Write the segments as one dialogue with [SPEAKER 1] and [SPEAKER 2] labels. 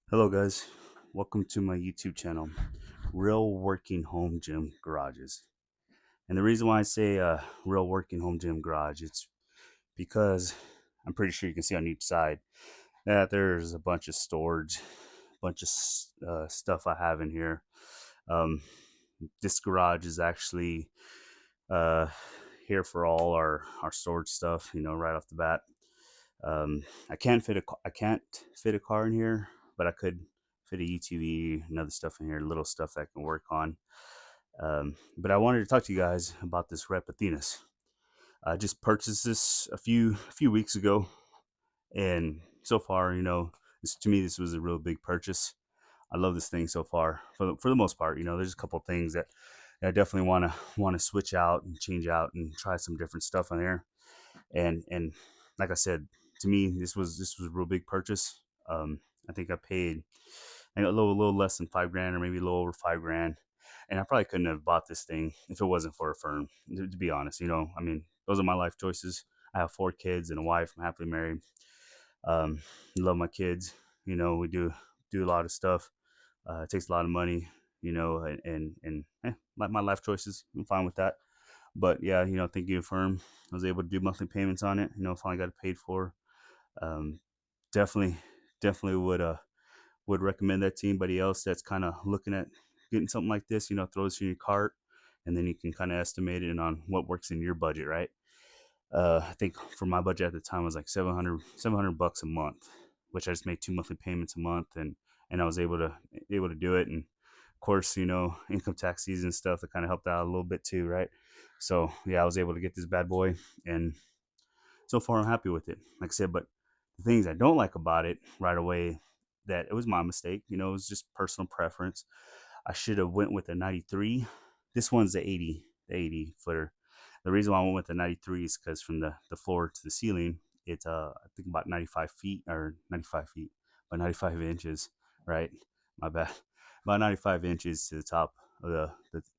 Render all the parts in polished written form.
[SPEAKER 1] Hello guys, welcome to my YouTube channel, Real Working Home Gym Garages. And the reason why I say Real Working Home Gym Garage, it's because I'm pretty sure you can see on each side that there's a bunch of storage, bunch of stuff I have in here. Um, this garage is actually uh, here for all our storage stuff, right off the bat. I can't fit a car in here, but I could fit a UTV and other stuff in here, little stuff that I can work on. But I wanted to talk to you guys about this Rep Athena's. I just purchased this a few weeks ago, and so far, to me this was a real big purchase. I love this thing so far. For the most part, there's a couple things that I definitely want to switch out and change out and try some different stuff on there. And like I said, to me this was a real big purchase. I think I paid a little less than 5 grand, or maybe a little over 5 grand, and I probably couldn't have bought this thing if it wasn't for a firm. To be honest, I mean, those are my life choices. I have 4 kids and a wife. I'm happily married. Love my kids. We do a lot of stuff. It takes a lot of money. Like my life choices, I'm fine with that. But yeah, thank you, firm. I was able to do monthly payments on it. Finally got it paid for. Um, definitely, definitely would recommend that to anybody else that's kind of looking at getting something like this. Throw this in your cart, and then you can kind of estimate it on what works in your budget, right? I think for my budget at the time was like 700 bucks a month, which I just made 2 monthly payments a month, and I was able to do it. And of course, income tax season stuff that kind of helped out a little bit too, right? So yeah, I was able to get this bad boy, and so far I'm happy with it. Like I said, but the things I don't like about it right away, that it was my mistake. It was just personal preference. I should have went with a 93. This one's the 80 footer. The reason why I went with the 93 is because from the floor to the ceiling, it's I think about 95 feet, or 95 feet, but 95 inches, right? My bad. About 95 inches to the top of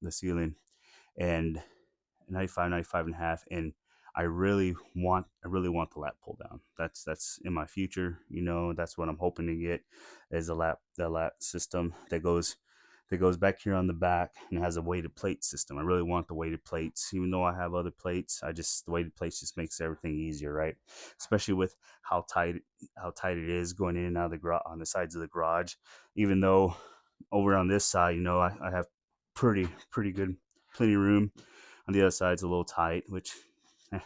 [SPEAKER 1] the ceiling, and 95 and a half. And I really want the lap pull down. That's in my future. That's what I'm hoping to get, is the lap system that goes back here on the back and has a weighted plate system. I really want the weighted plates, even though I have other plates. The weighted plates just makes everything easier, right? Especially with how tight it is going in and out of on the sides of the garage. Even though over on this side, I have pretty good, plenty of room. On the other side, it's a little tight, which eh,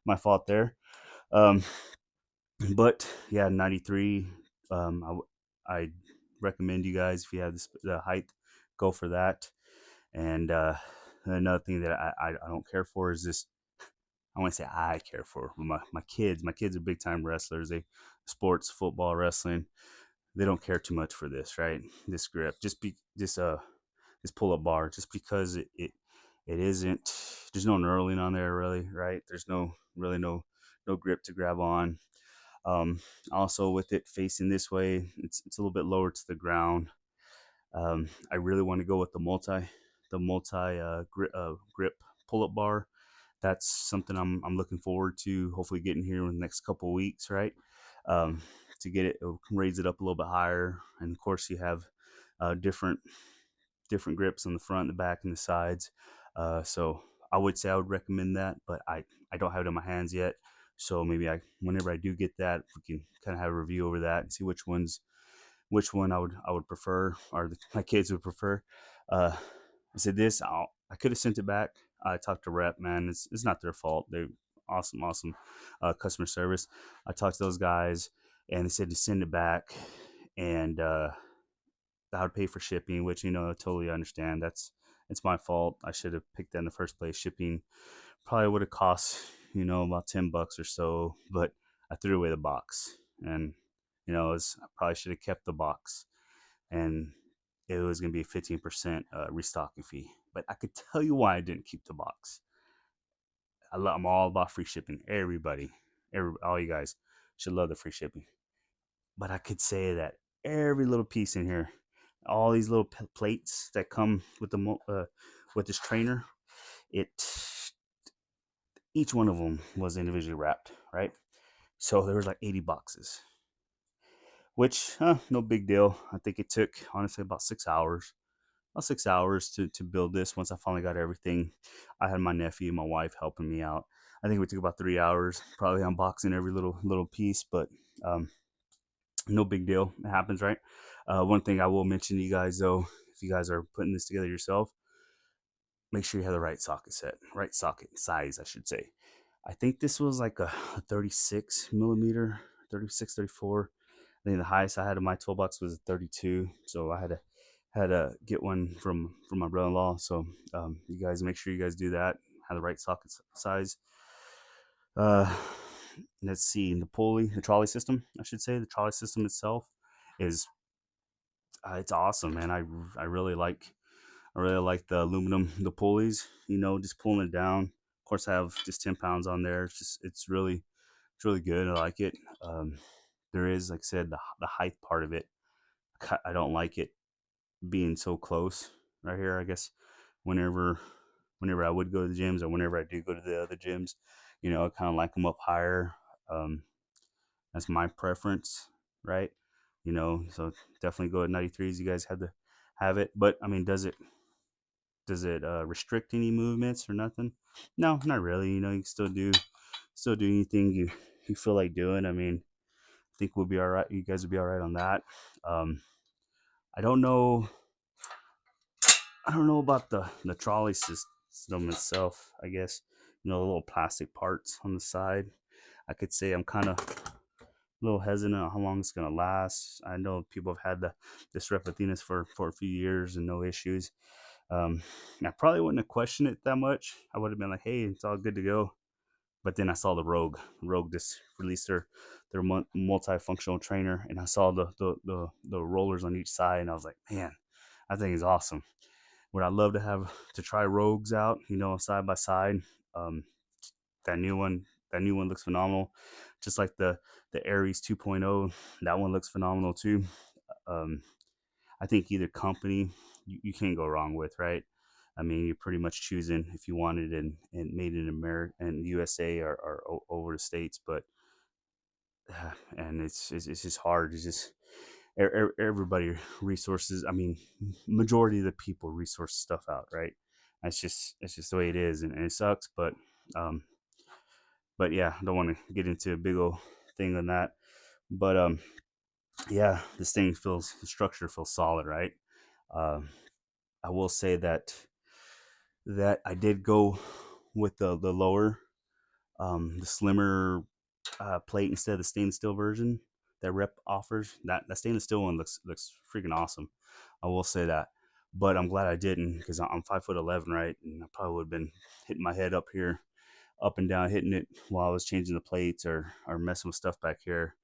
[SPEAKER 1] my fault there. Um, but yeah, 93. I recommend you guys, if you have the height, go for that. And another thing that I don't care for is this. I want to say I care for my kids. My kids are big time wrestlers. They sports, football, wrestling. They don't care too much for this, right? This grip, this pull up bar, just because it isn't. There's no knurling on there, really, right? There's no grip to grab on. Also, with it facing this way, it's a little bit lower to the ground. I really want to go with the multi grip pull up bar. That's something I'm looking forward to. Hopefully, getting here in the next couple of weeks, right? Um, to get it, raise it up a little bit higher, and of course, you have different grips on the front, the back, and the sides. So I would say I would recommend that, but I don't have it in my hands yet. So maybe whenever I do get that, we can kind of have a review over that and see which one I would prefer, or my kids would prefer. I said this. I could have sent it back. I talked to Rep, man. It's not their fault. They're awesome customer service. I talked to those guys, and they said to send it back, and I would pay for shipping, which I totally understand. It's my fault. I should have picked that in the first place. Shipping probably would have cost about $10 or so, but I threw away the box, and I probably should have kept the box, and it was going to be a 15% restocking fee. But I could tell you why I didn't keep the box. I'm all about free shipping. All you guys should love the free shipping. But I could say that every little piece in here, all these little plates that come with with this trainer, it each one of them was individually wrapped, right? So there was like 80 boxes. which no big deal. I think it took honestly about 6 hours to build this. Once I finally got everything, I had my nephew and my wife helping me out. I think we took about 3 hours, probably unboxing every little piece, but um, no big deal. It happens, right? One thing I will mention to you guys though, if you guys are putting this together yourself, make sure you have the right socket set, right socket size, I should say. I think this was like a 36 millimeter, 36, 34. I think the highest I had in my toolbox was a 32, so I had to get one from my brother-in-law. So you guys make sure you guys do that. Have the right socket size. Uh, let's see, the trolley system, I should say, the trolley system itself is it's awesome, man. I really like the aluminum, the pulleys. Just pulling it down. Of course, I have just 10 pounds on there. It's really good. I like it. There is, like I said, the height part of it. I don't like it being so close right here. I guess whenever whenever I would go to the gyms or whenever I do go to the other gyms, I kind of like them up higher. Um, that's my preference, right? So definitely go at 93s. You guys have to have it, but I mean, does it restrict any movements or nothing? No, not really. You can still do anything you feel like doing. I mean, I think we'll be all right. You guys will be all right on that. Um, I don't know. I don't know about the trolley system itself. I guess the little plastic parts on the side. I could say I'm kind of a little hesitant on how long it's gonna last. I know people have had this Rep Athena's for a few years and no issues. I probably wouldn't have questioned it that much. I would have been like, hey, it's all good to go. But then I saw the Rogue. Rogue just released their multifunctional trainer, and I saw the rollers on each side, and I was like, man, I think it's awesome. Would I love to have to try Rogues out, side by side? Um, that new one, that new one looks phenomenal, just like the Aries 2.0. That one looks phenomenal too. Um, I think either company you can't go wrong with, right? I mean, you're pretty much choosing if you wanted and made in America and USA or over the states, but and it's just hard. It's just everybody resources. I mean, majority of the people resource stuff out, right? It's just the way it is, and it sucks. Um, but yeah, I don't want to get into a big old thing on that. But yeah, the structure feels solid, right? Um, I will say that I did go with the lower, the slimmer plate instead of the stainless steel version that Rep offers. That stainless steel one looks freaking awesome. I will say that, but I'm glad I didn't because I'm 5'11", right, and I probably would have been hitting my head up here, up and down, hitting it while I was changing the plates or messing with stuff back here.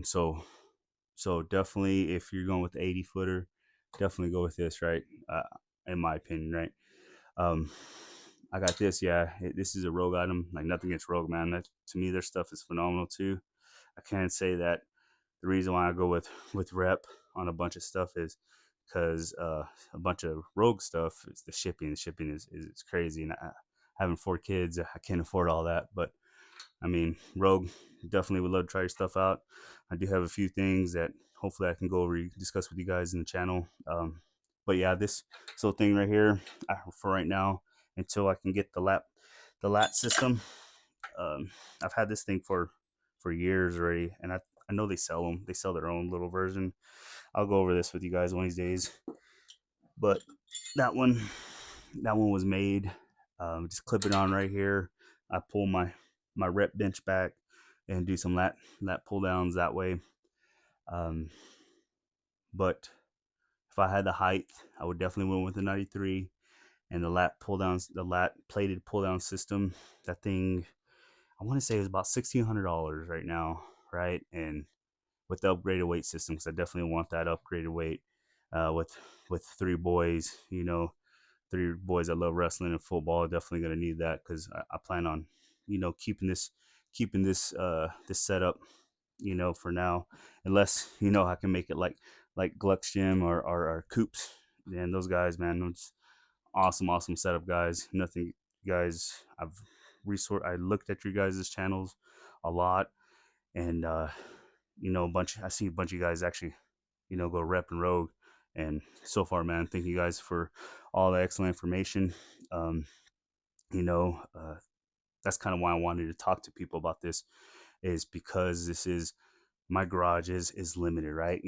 [SPEAKER 1] So definitely, if you're going with the 80 footer, definitely go with this, right? Uh, in my opinion, right? Um, I got this. Yeah, this is a Rogue item. Like nothing against Rogue, man. To me, their stuff is phenomenal too. I can't say that the reason why I go with Rep on a bunch of stuff is because a bunch of Rogue stuff is the shipping. The shipping is crazy, and having 4 kids, I can't afford all that. But I mean, Rogue, definitely would love to try your stuff out. I do have a few things that hopefully I can go over discuss with you guys in the channel. But yeah, this little thing right here, for right now, until I can get the lat system. I've had this thing for years already, and I know they sell them. They sell their own little version. I'll go over this with you guys one of these days. But that one, that one was made. Just clip it on right here. I pull my rep bench back and do some lat pull downs that way. Um, but if I had the height, I would definitely went with the 93 and the lat plated pull down system. That thing, I want to say, is about $1,600 right now, right? And with the upgraded weight system, because I definitely want that upgraded weight. With 3 boys, 3 boys that love wrestling and football, definitely gonna need that because I plan on, keeping this setup, for now, unless I can make it like Gluck's gym or Coops. And those guys, man, it's awesome setup, guys. Nothing, guys. I looked at your guys' channels a lot, and I see a bunch of guys actually, go rep and rogue. And so far, man, thank you guys for all the excellent information. Um, you know, uh, that's kind of why I wanted to talk to people about this, is because this is my garage is limited, right?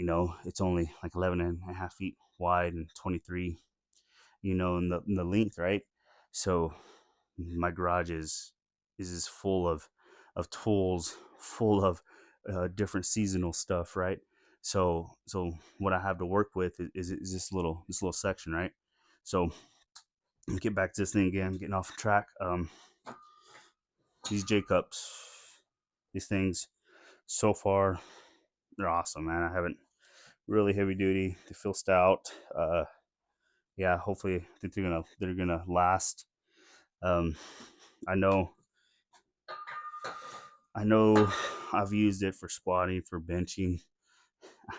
[SPEAKER 1] It's only like 11 and a half feet wide and 23, in the length, right? So my garage is full of tools, full of different seasonal stuff, right? So what I have to work with is this little section, right? So get back to this thing again, getting off track. These J cups, these things, so far they're awesome, man. I haven't really heavy duty. They feel stout. Yeah, hopefully I think they're gonna last. Um, I know I know I've used it for squatting, for benching.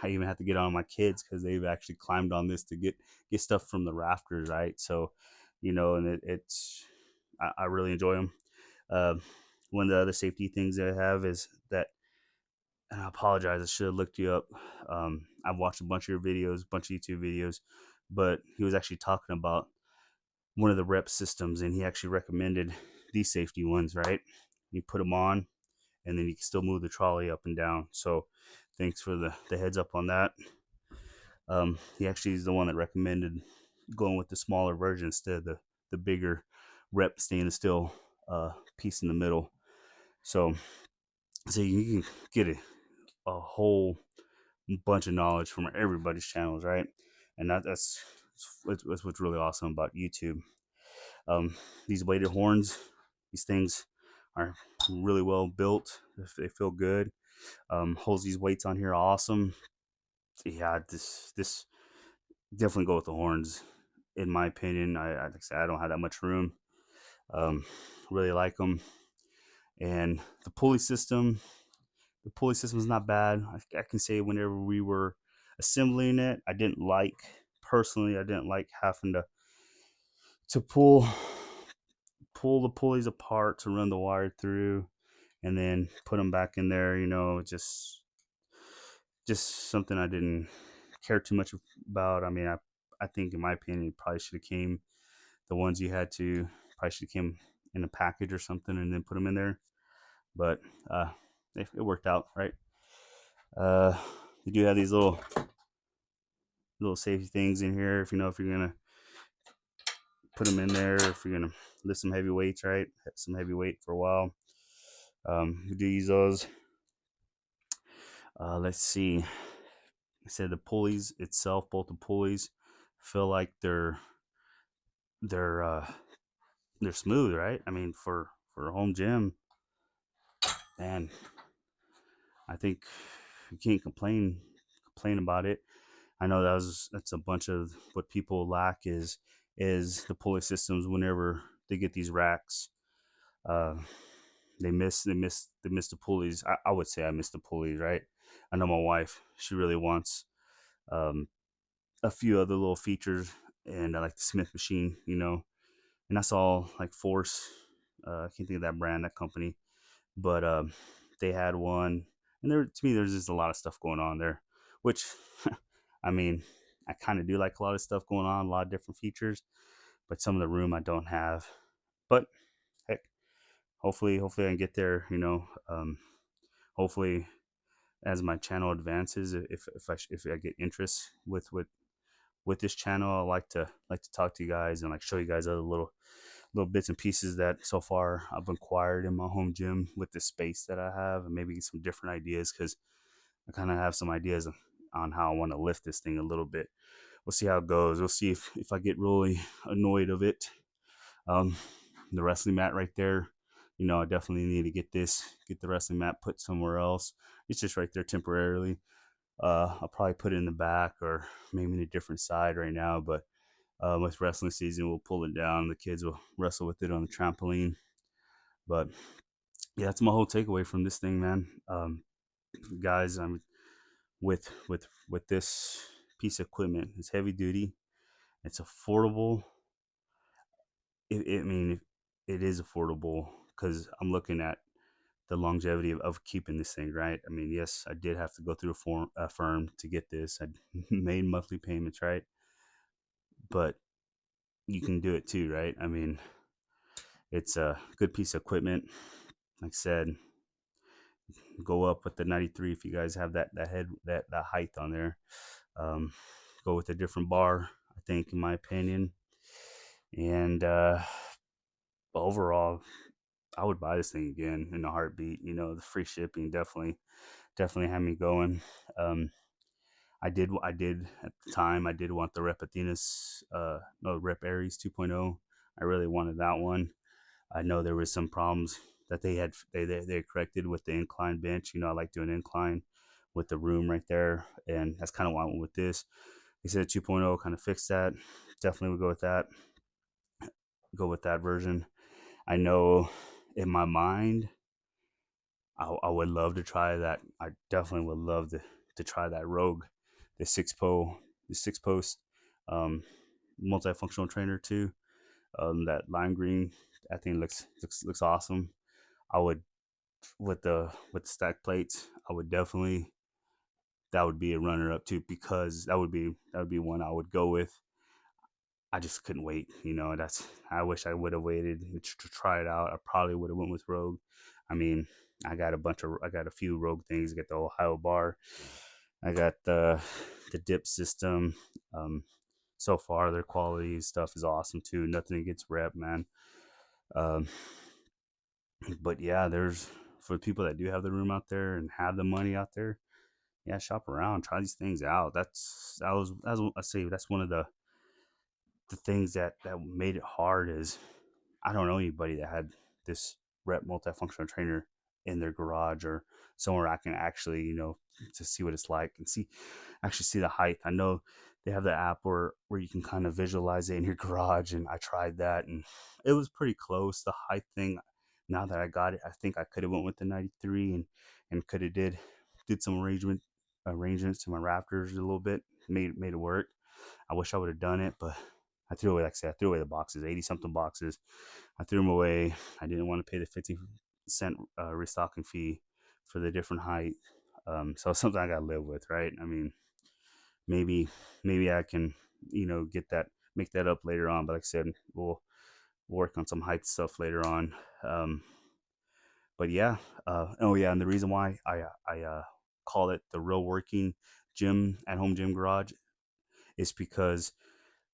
[SPEAKER 1] I even have to get on my kids because they've actually climbed on this to get stuff from the rafters, right? So, and it's I really enjoy them. Uh, One of the other safety things that I have is that, and I apologize, I should have looked you up. I've watched a bunch of your videos, a bunch of YouTube videos, but he was actually talking about one of the rep systems, and he actually recommended these safety ones, right? You put them on, and then you can still move the trolley up and down. So thanks for the heads up on that. He actually is the one that recommended going with the smaller version instead of the bigger rep stainless steel piece in the middle. So you can get a whole bunch of knowledge from everybody's channels, right? And that's what's really awesome about YouTube. These weighted horns, these things are really well built. They feel good. Holds these weights on here are awesome. Yeah, this definitely go with the horns. In my opinion, like I said, I don't have that much room. Um, really like them, and the pulley system is not bad. I can say whenever we were assembling it, I didn't like having to pull the pulleys apart to run the wire through and then put them back in there. Just something I didn't care too much about. I mean, I think in my opinion, it probably should have came the ones you had to probably should have came in a package or something and then put them in there. But uh, it worked out, right? Uh, you do have these little safety things in here if you're gonna put them in there, if you're gonna lift some heavy weights, right? Some heavy weight for a while. We do use those. Let's see. I said the pulleys itself, both the pulleys, feel like they're they're smooth, right? I mean, for a home gym, man, I think you can't complain about it. I know that's a bunch of what people lack is the pulley systems. Whenever they get these racks, uh, they miss the pulleys. I would say I miss the pulleys, right? I know my wife, she really wants um, a few other little features, and I like the Smith machine, and that's all like Force. I can't think of that brand, that company, but they had one, and there to me, there's just a lot of stuff going on there, which I mean, I kind of do like a lot of stuff going on, a lot of different features, but some of the room I don't have. But heck, hopefully I can get there. Hopefully as my channel advances, if I get interest with this channel, I like to talk to you guys and like show you guys other little bits and pieces that so far I've acquired in my home gym with the space that I have, and maybe some different ideas because I kind of have some ideas on how I want to lift this thing a little bit. We'll see how it goes. We'll see if I get really annoyed of it. Um, the wrestling mat right there, I definitely need to get the wrestling mat put somewhere else. It's just right there temporarily. I'll probably put it in the back or maybe in a different side right now, but with wrestling season, we'll pull it down. The kids will wrestle with it on the trampoline. But yeah, that's my whole takeaway from this thing, man. Guys, I'm with this piece of equipment. It's heavy duty. It's affordable. I mean, it is affordable because I'm looking at the longevity of keeping this thing, right? I mean, yes, I did have to go through a firm to get this. I made monthly payments, right? But you can do it too, right? I mean, it's a good piece of equipment. Like I said, go up with the 93 if you guys have that head that height on there. Um, go with a different bar, I think, in my opinion. And overall, I would buy this thing again in a heartbeat. You know, the free shipping definitely had me going. Um, I did at the time. I did want the Rep Athena's, no, Rep Aries 2.0. I really wanted that one. I know there was some problems that they corrected with the incline bench. You know, I like doing incline with the room right there, and that's kind of why I went with this. They said 2.0 kind of fixed that. Definitely would go with that. Go with that version. I know in my mind, I would love to try that. I definitely would love to try that Rogue, the the 6 post, um, multifunctional trainer too. That lime green, I think looks awesome. I would with the stack plates. I would definitely that would be a runner up too because that would be one I would go with. I just couldn't wait. You know, that's I wish I would have waited to try it out. I probably would have went with Rogue. I mean, I got a few Rogue things. I got the Ohio bar. I got the dip system. Um, so far, their quality stuff is awesome too. Nothing against Rep, man. Um, but yeah, there's for the people that do have the room out there and have the money out there. Yeah, shop around, try these things out. That was I say that's one of the things that made it hard is I don't know anybody that had this Rep multifunctional trainer in their garage or somewhere I can actually, to see what it's like and actually see the height. I know they have the app where you can kind of visualize it in your garage, and I tried that, and it was pretty close. The height thing, now that I got it, I think I could have went with the 93 and could have did some arrangements to my Raptors a little bit, made it work. I wish I would have done it, but I threw away, like I said, I threw away the boxes, 80 something boxes. I threw them away. I didn't want to pay the 50 cent restocking fee for the different height. So something I got to live with, right? I mean, maybe, maybe I can, make that up later on. But like I said, we'll work on some height stuff later on. Um, but yeah, oh yeah, and the reason why I call it the real working gym at home gym garage is because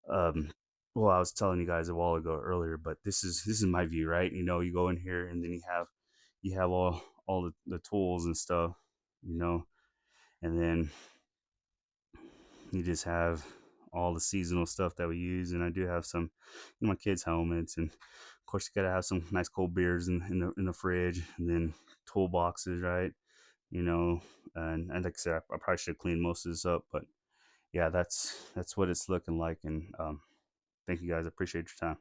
[SPEAKER 1] um well, I was telling you guys a while ago earlier, but this is my view, right? You go in here and then you have all the tools and stuff, you know and then you just have all the seasonal stuff that we use. And I do have some, my kids helmets, and of course you gotta have some nice cold beers in the fridge, and then toolboxes, right? you know and like I said, I probably should clean most of this up, but yeah, that's what it's looking like. And thank you guys. I appreciate your time.